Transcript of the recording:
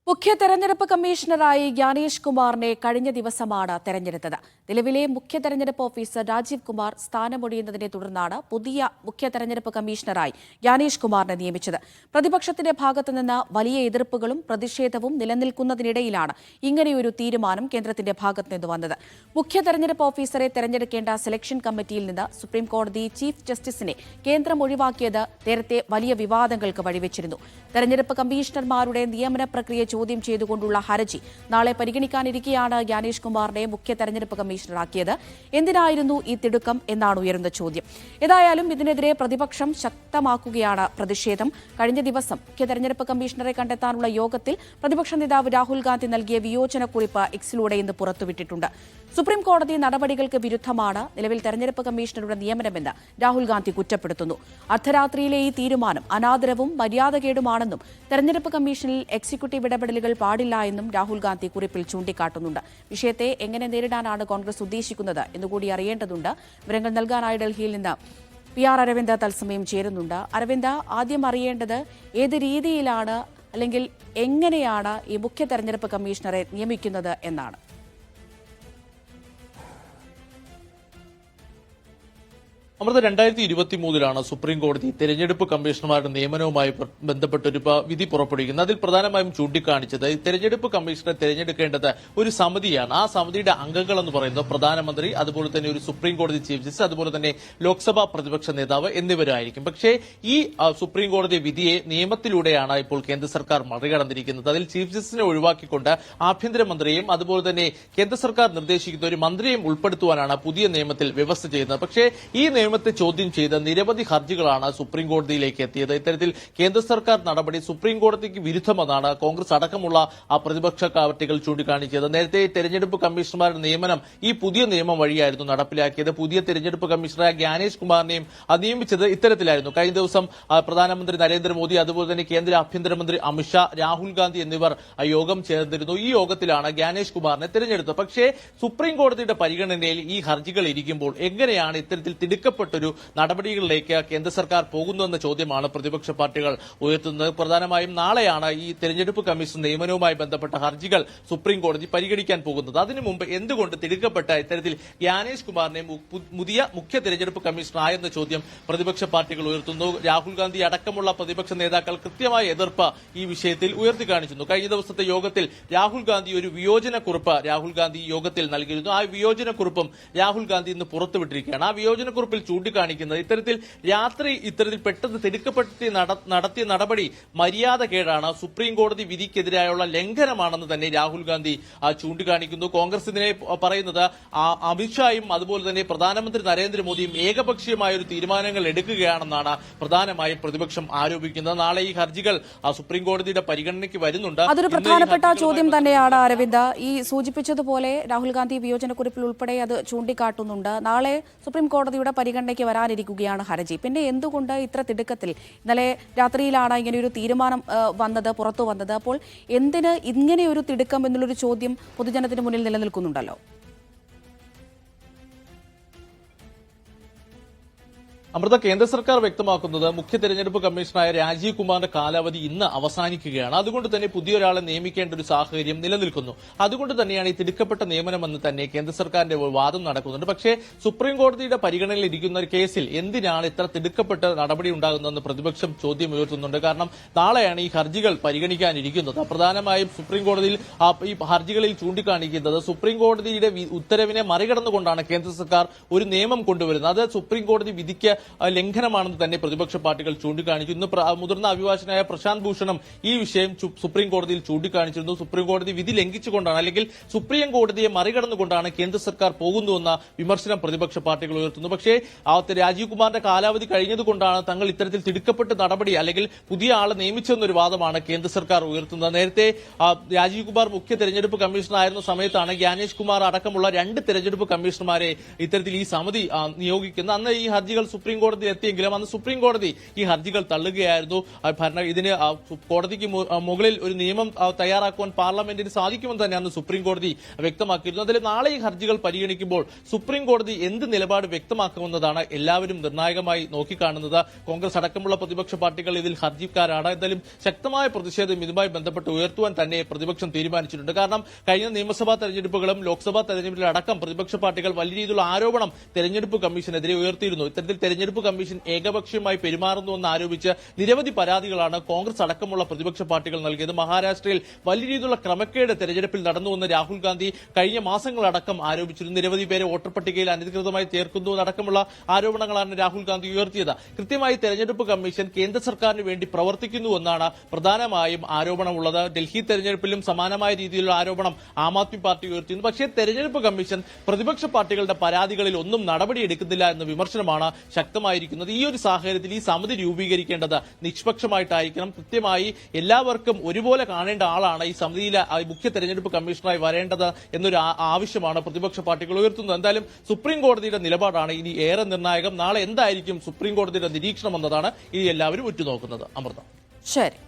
മുഖ്യ തെരഞ്ഞെടുപ്പ് കമ്മീഷണറായി ജ്ഞാനേഷ് കുമാറിനെ കഴിഞ്ഞ ദിവസമാണ് തെരഞ്ഞെടുത്തത്. നിലവിലെ മുഖ്യ തെരഞ്ഞെടുപ്പ് ഓഫീസർ രാജീവ് കുമാർ സ്ഥാനമൊഴിയുന്നതിനെ തുടർന്നാണ് പുതിയ മുഖ്യ തെരഞ്ഞെടുപ്പ് കമ്മീഷണറായി ജ്ഞാനേഷ് കുമാറിനെ നിയമിച്ചത്. പ്രതിപക്ഷത്തിന്റെ ഭാഗത്തുനിന്ന് വലിയ എതിർപ്പുകളും പ്രതിഷേധവും നിലനിൽക്കുന്നതിനിടയിലാണ് ഇങ്ങനെയൊരു തീരുമാനം കേന്ദ്രത്തിന്റെ ഭാഗത്തുനിന്ന് വന്നത്. മുഖ്യ തെരഞ്ഞെടുപ്പ് ഓഫീസറെ തെരഞ്ഞെടുക്കേണ്ട സെലക്ഷൻ കമ്മിറ്റിയിൽ നിന്ന് സുപ്രീംകോടതി ചീഫ് ജസ്റ്റിസിനെ കേന്ദ്രം ഒഴിവാക്കിയത് നേരത്തെ വലിയ വിവാദങ്ങൾക്ക് വഴിവെച്ചിരുന്നു. തെരഞ്ഞെടുപ്പ് കമ്മീഷണർമാരുടെ നിയമന പ്രക്രിയ ചോദ്യം ചെയ്തുകൊണ്ടുള്ള ഹർജി നാളെ പരിഗണിക്കാനിരിക്കെയാണ് ജ്ഞാനേഷ് കുമാറിനെ മുഖ്യ തെരഞ്ഞെടുപ്പ് കമ്മീഷണറാക്കിയത്. എന്തിനായിരുന്നു ഈ തിടുക്കം എന്നാണ് ഉയർന്ന ചോദ്യം. ഏതായാലും ഇതിനെതിരെ പ്രതിപക്ഷം ശക്തമാക്കുകയാണ് പ്രതിഷേധം. കഴിഞ്ഞ ദിവസം മുഖ്യ തെരഞ്ഞെടുപ്പ് കമ്മീഷണറെ കണ്ടെത്താനുള്ള യോഗത്തിൽ പ്രതിപക്ഷ നേതാവ് രാഹുൽ ഗാന്ധി നൽകിയ വിയോജനക്കുറിപ്പ് എക്സിലൂടെ ഇന്ന് പുറത്തുവിട്ടിട്ടുണ്ട്. സുപ്രീംകോടതി നടപടികൾക്ക് വിരുദ്ധമാണ് നിലവിൽ തെരഞ്ഞെടുപ്പ് കമ്മീഷണറുടെ നിയമനമെന്ന് രാഹുൽ ഗാന്ധി കുറ്റപ്പെടുത്തുന്നു. അർദ്ധരാത്രിയിലെ ഈ തീരുമാനം അനാദരവും മര്യാദകേടുമാണെന്നും തെരഞ്ഞെടുപ്പ് കമ്മീഷനിൽ എക്സിക്യൂട്ടീവ് ഇടപെടലുകൾ പാടില്ല എന്നും രാഹുൽ ഗാന്ധി കുറിപ്പിൽ ചൂണ്ടിക്കാട്ടുന്നുണ്ട്. വിഷയത്തെ എങ്ങനെ നേരിടാനാണ് കോൺഗ്രസ് ഉദ്ദേശിക്കുന്നത് എന്നുകൂടി അറിയേണ്ടതുണ്ട്. വിവരങ്ങൾ നൽകാനായി ഡൽഹിയിൽ നിന്ന് PR അരവിന്ദ് തത്സമയം ചേരുന്നുണ്ട്. അരവിന്ദ്, ആദ്യം അറിയേണ്ടത് ഏത് രീതിയിലാണ് അല്ലെങ്കിൽ എങ്ങനെയാണ് ഈ മുഖ്യ തെരഞ്ഞെടുപ്പ് കമ്മീഷണറെ നിയമിക്കുന്നത് എന്നാണ്. അമൃത, 2023 സുപ്രീം കോടതി തെരഞ്ഞെടുപ്പ് കമ്മീഷണർമാരുടെ നിയമനവുമായി ബന്ധപ്പെട്ടൊരു വിധി പുറപ്പെടുവിക്കുന്നത്. അതിൽ പ്രധാനമായും ചൂണ്ടിക്കാണിച്ചത് തെരഞ്ഞെടുപ്പ് കമ്മീഷണറെ തെരഞ്ഞെടുക്കേണ്ടത് ഒരു സമിതിയാണ്. ആ സമിതിയുടെ അംഗങ്ങൾ എന്ന് പറയുന്നത് പ്രധാനമന്ത്രി, അതുപോലെ തന്നെ ഒരു സുപ്രീം കോടതി ചീഫ് ജസ്റ്റിസ്, അതുപോലെ തന്നെ ലോക്സഭാ പ്രതിപക്ഷ നേതാവ് എന്നിവരായിരിക്കും. പക്ഷേ ഈ സുപ്രീം കോടതി വിധിയെ നിയമത്തിലൂടെയാണ് ഇപ്പോൾ കേന്ദ്ര സർക്കാർ മറികടന്നിരിക്കുന്നത്. അതിൽ ചീഫ് ജസ്റ്റിസിനെ ഒഴിവാക്കിക്കൊണ്ട് ആഭ്യന്തരമന്ത്രിയെയും അതുപോലെ തന്നെ കേന്ദ്ര സർക്കാർ നിർദ്ദേശിക്കുന്ന ഒരു മന്ത്രിയെയും ഉൾപ്പെടുത്തുവാനാണ് പുതിയ നിയമത്തിൽ വ്യവസ്ഥ ചെയ്യുന്നത്. പക്ഷേ ഈ നിയമത്തെ ചോദ്യം ചെയ്ത നിരവധി ഹർജികളാണ് സുപ്രീം കോടതിയിലേക്ക് എത്തിയത്. ഇത്തരത്തിൽ കേന്ദ്ര സർക്കാർ നടപടി സുപ്രീം കോടതിക്ക് വിരുദ്ധമെന്നാണ് കോൺഗ്രസ് അടക്കമുള്ള പ്രതിപക്ഷ പാർട്ടികൾ ചൂണ്ടിക്കാണിച്ചത്. നേരത്തെ തെരഞ്ഞെടുപ്പ് കമ്മീഷണർമാരുടെ നിയമനം ഈ പുതിയ നിയമം വഴിയായിരുന്നു നടപ്പിലാക്കിയത്. പുതിയ തെരഞ്ഞെടുപ്പ് കമ്മീഷണറായ ജ്ഞാനേഷ് കുമാറിനെയും നിയമിച്ചത് ഇത്തരത്തിലായിരുന്നു. കഴിഞ്ഞ ദിവസം പ്രധാനമന്ത്രി നരേന്ദ്രമോദി, അതുപോലെ തന്നെ കേന്ദ്ര ആഭ്യന്തരമന്ത്രി അമിത്ഷാ, രാഹുൽ ഗാന്ധി എന്നിവർ യോഗം ചേർന്നിരുന്നു. ഈ യോഗത്തിലാണ് ജ്ഞാനേഷ് കുമാറിനെ തെരഞ്ഞെടുത്തത്. പക്ഷേ സുപ്രീം കോടതിയുടെ പരിഗണനയിൽ ഈ ഹർജികൾ ഇരിക്കുമ്പോൾ എങ്ങനെയാണ് ഇത്തരത്തിൽ തിടുക്കപ്പെട്ടൊരു നടപടികളിലേക്ക് കേന്ദ്ര സർക്കാർ പോകുന്നുവെന്ന ചോദ്യമാണ് പ്രതിപക്ഷ പാർട്ടികൾ ഉയർത്തുന്നത്. പ്രധാനമായും നാളെയാണ് ഈ തെരഞ്ഞെടുപ്പ് കമ്മീഷൻ നിയമനവുമായി ബന്ധപ്പെട്ട ഹർജികൾ സുപ്രീം കോടതി പരിഗണിക്കാൻ പോകുന്നത്. അതിനു മുമ്പ് എന്തുകൊണ്ട് തിടുക്കപ്പെട്ട ഇത്തരത്തിൽ ജ്ഞാനേഷ് കുമാറിനെ പുതിയ മുഖ്യ തെരഞ്ഞെടുപ്പ് കമ്മീഷണറായെന്ന ചോദ്യം പ്രതിപക്ഷ പാർട്ടികൾ ഉയർത്തുന്നു. രാഹുൽ ഗാന്ധി അടക്കമുള്ള പ്രതിപക്ഷ നേതാക്കൾ കൃത്യമായ എതിർപ്പ് ഈ വിഷയത്തിൽ ഉയർത്തി കാണിച്ചിരുന്നു. കഴിഞ്ഞ ദിവസത്തെ യോഗത്തിൽ രാഹുൽ ഗാന്ധി ഒരു വിയോജനക്കുറിപ്പ് യോഗത്തിൽ നൽകിയിരുന്നു. ആ വിയോജനക്കുറിപ്പും രാഹുൽ ഗാന്ധി ഇന്ന് പുറത്തുവിട്ടിരിക്കുകയാണ്. ആ വിയോജനക്കുറിപ്പിൽ ചൂണ്ടിക്കാണിക്കുന്നത് ഇത്തരത്തിൽ പെട്ടെന്ന് തിടുക്കപ്പെടുത്തി നടത്തിയ നടപടി മര്യാദകേടാണ്, സുപ്രീം കോടതി വിധിക്കെതിരായുള്ള ലംഘനമാണെന്ന് തന്നെ രാഹുൽ ഗാന്ധി ചൂണ്ടിക്കാണിക്കുന്നു. കോൺഗ്രസ് ഇതിനെ പറയുന്നത് അമിത്ഷായും അതുപോലെ തന്നെ പ്രധാനമന്ത്രി നരേന്ദ്രമോദിയും ഏകപക്ഷീയമായ ഒരു തീരുമാനങ്ങൾ എടുക്കുകയാണെന്നാണ് പ്രധാനമായും പ്രതിപക്ഷം ആരോപിക്കുന്നത്. നാളെ ഈ ഹർജികൾ സുപ്രീം കോടതിയുടെ പരിഗണനയ്ക്ക് വരുന്നുണ്ട്. അതൊരു പ്രധാനപ്പെട്ട ചോദ്യം തന്നെയാണ് അരവിന്ദ്. ഈ സൂചിപ്പിച്ചതുപോലെ രാഹുൽ ഗാന്ധി വിയോജനക്കുറിപ്പിൽ ഉൾപ്പെടെ അത് ചൂണ്ടിക്കാട്ടുന്നുണ്ട്. നാളെ സുപ്രീം കോടതിയുടെ പരിഗണനയ്ക്ക് വരാനിരിക്കുകയാണ് ഹർജി. പിന്നെ എന്തുകൊണ്ട് ഇത്ര തിടുക്കത്തിൽ ഇന്നലെ രാത്രിയിലാണ് ഇങ്ങനെയൊരു തീരുമാനം പുറത്തു വന്നത്? അപ്പോൾ എന്തിന് ഇങ്ങനെയൊരു തിടുക്കം എന്നുള്ളൊരു ചോദ്യം പൊതുജനത്തിന് മുന്നിൽ നിലനിൽക്കുന്നുണ്ടല്ലോ. അമൃത, കേന്ദ്ര സർക്കാർ വ്യക്തമാക്കുന്നത് മുഖ്യ തെരഞ്ഞെടുപ്പ് കമ്മീഷണറായ രാജീവ് കുമാറിന്റെ കാലാവധി ഇന്ന് അവസാനിക്കുകയാണ്. അതുകൊണ്ട് തന്നെ പുതിയൊരാളെ നിയമിക്കേണ്ട ഒരു സാഹചര്യം നിലനിൽക്കുന്നു. അതുകൊണ്ട് തന്നെയാണ് ഈ തിടുക്കപ്പെട്ട നിയമനമെന്ന് തന്നെ കേന്ദ്ര സർക്കാരിന്റെ വാദം നടക്കുന്നുണ്ട്. പക്ഷേ സുപ്രീം കോടതിയുടെ പരിഗണനയിൽ ഇരിക്കുന്ന ഒരു കേസിൽ എന്തിനാണ് ഇത്ര തിടുക്കപ്പെട്ട നടപടി ഉണ്ടാകുന്നതെന്ന് പ്രതിപക്ഷം ചോദ്യം ഉയർത്തുന്നുണ്ട്. കാരണം നാളെയാണ് ഈ ഹർജികൾ പരിഗണിക്കാനിരിക്കുന്നത്. പ്രധാനമായും സുപ്രീം കോടതിയിൽ ഈ ഹർജികളിൽ ചൂണ്ടിക്കാണിക്കുന്നത് സുപ്രീം കോടതിയുടെ ഉത്തരവിനെ മറികടന്നുകൊണ്ടാണ് കേന്ദ്ര സർക്കാർ ഒരു നിയമം കൊണ്ടുവരുന്നത്. അത് സുപ്രീം കോടതി വിധിക്ക് ലംഘനമാണെന്ന് തന്നെ പ്രതിപക്ഷ പാർട്ടികൾ ചൂണ്ടിക്കാണിച്ചു. ഇന്ന് മുതിർന്ന അഭിഭാഷകനായ പ്രശാന്ത് ഭൂഷണും ഈ വിഷയം സുപ്രീം കോടതിയിൽ ചൂണ്ടിക്കാണിച്ചിരുന്നു. സുപ്രീം കോടതി വിധി ലംഘിച്ചുകൊണ്ടാണ് അല്ലെങ്കിൽ സുപ്രീം കോടതിയെ മറികടന്നുകൊണ്ടാണ് കേന്ദ്ര സർക്കാർ പോകുന്നുവെന്ന വിമർശനം പ്രതിപക്ഷ പാർട്ടികൾ ഉയർത്തുന്നു. പക്ഷേ രാജീവ് കുമാറിന്റെ കാലാവധി കഴിഞ്ഞതുകൊണ്ടാണ് തങ്ങൾ ഇത്തരത്തിൽ തിടുക്കപ്പെട്ട നടപടി അല്ലെങ്കിൽ പുതിയ ആളെ നിയമിച്ചെന്നൊരു വാദമാണ് കേന്ദ്ര സർക്കാർ ഉയർത്തുന്നത്. നേരത്തെ രാജീവ് കുമാർ മുഖ്യ തെരഞ്ഞെടുപ്പ് കമ്മീഷണറായിരുന്ന സമയത്താണ് ജ്ഞാനേഷ് കുമാർ അടക്കമുള്ള 2 തെരഞ്ഞെടുപ്പ് കമ്മീഷണർമാരെ ഇത്തരത്തിൽ ഈ സമിതി നിയോഗിക്കുന്നത്. അന്ന് ഈ ഹർജികൾ സുപ്രീം സുപ്രീം കോടതി എത്തിയെങ്കിലും അന്ന് സുപ്രീം കോടതി ഈ ഹർജികൾ തള്ളുകയായിരുന്നു. ഇതിന് കോടതിക്ക് മുകളിൽ ഒരു നിയമം തയ്യാറാക്കുവാൻ പാർലമെന്റിന് സാധിക്കുമെന്ന് തന്നെ അന്ന് സുപ്രീം കോടതി വ്യക്തമാക്കിയിരുന്നു. അതിൽ നാളെ ഈ ഹർജികൾ പരിഗണിക്കുമ്പോൾ സുപ്രീം കോടതി എന്ത് നിലപാട് വ്യക്തമാക്കുമെന്നതാണ് എല്ലാവരും നിർണായകമായി നോക്കിക്കാണുന്നത്. കോൺഗ്രസ് അടക്കമുള്ള പ്രതിപക്ഷ പാർട്ടികൾ ഇതിൽ ഹർജിക്കാരാണ്. എന്തായാലും ശക്തമായ പ്രതിഷേധം ഇതുമായി ബന്ധപ്പെട്ട് ഉയർത്തുവാൻ തന്നെ പ്രതിപക്ഷം തീരുമാനിച്ചിട്ടുണ്ട്. കാരണം കഴിഞ്ഞ നിയമസഭാ തെരഞ്ഞെടുപ്പുകളും ലോക്സഭാ തെരഞ്ഞെടുപ്പിലടക്കം പ്രതിപക്ഷ പാർട്ടികൾ വലിയ രീതിയിലുള്ള ആരോപണം തെരഞ്ഞെടുപ്പ് കമ്മീഷനെതിരെ ഉയർത്തിയിരുന്നു. ഇത്തരത്തിൽ തെരഞ്ഞെടുപ്പ് കമ്മീഷൻ ഏകപക്ഷീയമായി പെരുമാറുന്നുവെന്ന് ആരോപിച്ച് നിരവധി പരാതികളാണ് കോൺഗ്രസ് അടക്കമുള്ള പ്രതിപക്ഷ പാർട്ടികൾ നൽകിയത്. മഹാരാഷ്ട്രയിൽ വലിയ രീതിയിലുള്ള ക്രമക്കേട് തെരഞ്ഞെടുപ്പിൽ നടന്നുവെന്ന് രാഹുൽ ഗാന്ധി കഴിഞ്ഞ മാസങ്ങളടക്കം ആരോപിച്ചിരുന്നു. നിരവധി പേരെ വോട്ടർ പട്ടികയിൽ അനധികൃതമായി ചേർക്കുന്നു അടക്കമുള്ള ആരോപണങ്ങളാണ് രാഹുൽ ഗാന്ധി ഉയർത്തിയത്. കൃത്യമായി തെരഞ്ഞെടുപ്പ് കമ്മീഷൻ കേന്ദ്ര സർക്കാരിന് വേണ്ടി പ്രവർത്തിക്കുന്നുവെന്നാണ് പ്രധാനമായും ആരോപണമുള്ളത്. ഡൽഹി തെരഞ്ഞെടുപ്പിലും സമാനമായ രീതിയിലുള്ള ആരോപണം ആം ആദ്മി പാർട്ടി ഉയർത്തിയിരുന്നു. പക്ഷേ തെരഞ്ഞെടുപ്പ് കമ്മീഷൻ പ്രതിപക്ഷ പാർട്ടികളുടെ പരാതികളിൽ ഒന്നും നടപടിയെടുക്കുന്നില്ല എന്ന വിമർശനമാണ് ശക്തമായിരിക്കുന്നത്. ഈ ഒരു സാഹചര്യത്തിൽ ഈ സമിതി രൂപീകരിക്കേണ്ടത് നിഷ്പക്ഷമായിട്ടായിരിക്കണം. കൃത്യമായി എല്ലാവർക്കും ഒരുപോലെ കാണേണ്ട ആളാണ് ഈ സമിതിയിലെ മുഖ്യ തെരഞ്ഞെടുപ്പ് കമ്മീഷണറായി വരേണ്ടത് എന്നൊരു ആവശ്യമാണ് പ്രതിപക്ഷ പാർട്ടികൾ ഉയർത്തുന്നത്. എന്തായാലും സുപ്രീം കോടതിയുടെ നിലപാടാണ് ഇനി ഏറെ നിർണായകം. നാളെ എന്തായിരിക്കും സുപ്രീം കോടതിയുടെ നിരീക്ഷണം എന്നതാണ് ഇനി എല്ലാവരും ഉറ്റുനോക്കുന്നത്. അമൃത. ശരി.